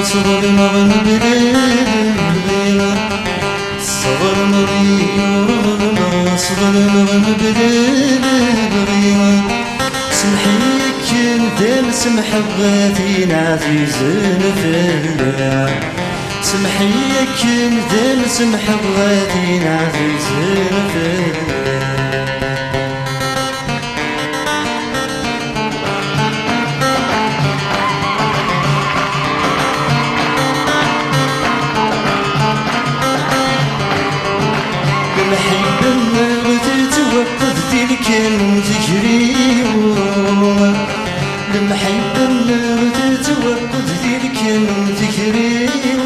صغرنا غنبرينا صغرنا غيورنا صغرنا غنبرينا سمحيك ندم سمح بغاتين عزيزين فيا سمحيك ندم سمح بغاتين عزيزين فيا كان تكريم المحبة النار تتوقد ذي كان تكريم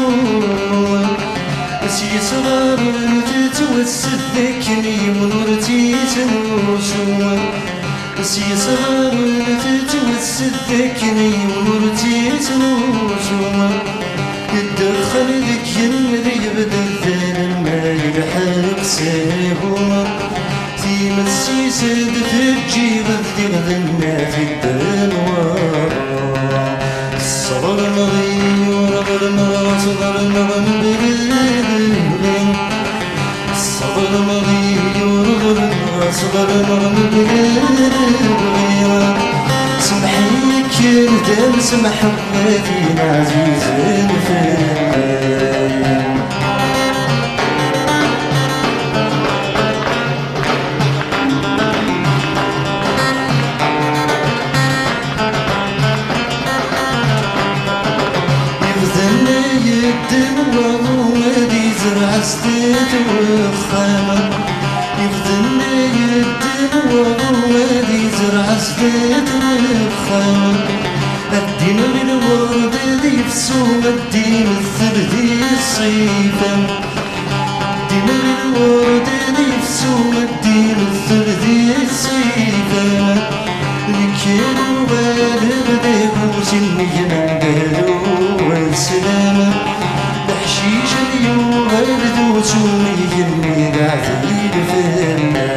بس يصغر تتوسد ذكني ونورتي تنوشو بس يصغر تتوسد ذكني ونورتي تنوشو يدخل ذك ينري بدل ما يلحق سيهو مسي سد تجيب الدغنا في الدنوار الصغر مغيور غرنا صغر مغنبرين الصغر مغيور غرنا صغر مغنبرين سمحيك ندم سمح بغاتين عزيزين فيا عستيت وخامة يخدمني يدين وغوادي زرع عستيت وخامة الدين للورد ذي فسوم الدين الثلثي الصيفة الدين للورد ذي فسوم الدين الثلثي الصيفة لكن والد ديبوس النجم قالوا والسلامة بحشيش اليوم وسومي اللي قاعدين فينا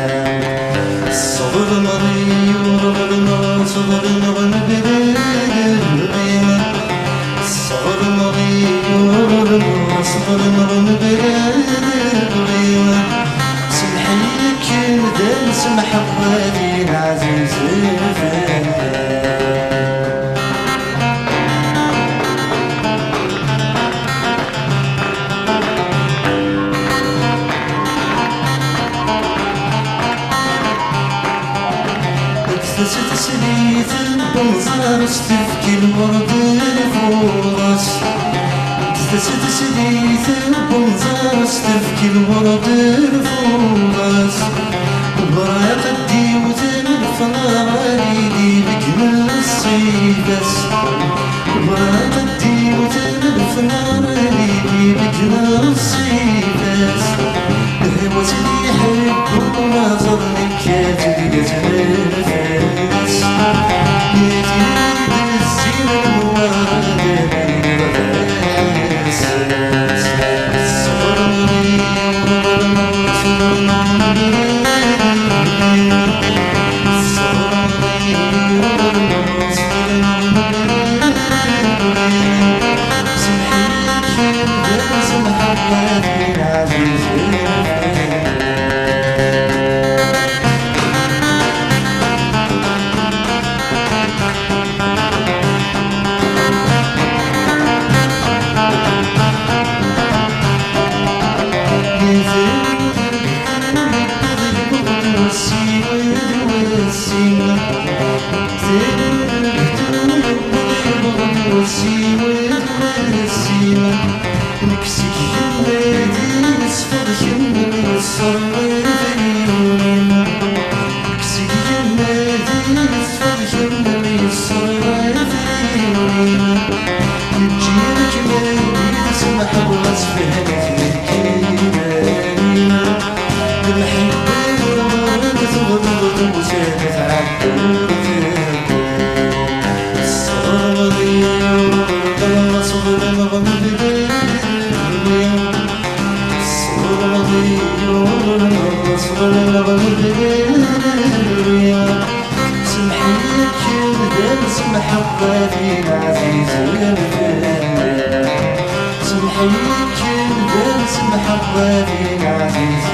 الصبر مغيور غرنا صبر مغنبرين الصبر مغيور غرنا صبر مغنبرين سمحيك ندم سمح بغاتين عزيزين فينا تسليت البنزار استفكي الورد الفورس تسليت البنزار استفكي الورد الفورس براق الديوت الفنار عريدي بك من الصيبس براق الديوت الفنار عريدي بك من الصيبس هو سيدي يحب وناظر لك يا تدي تنفس سمحيك ندم سمح بغاتين عزيز الفن نحييك درس محضرين عزيز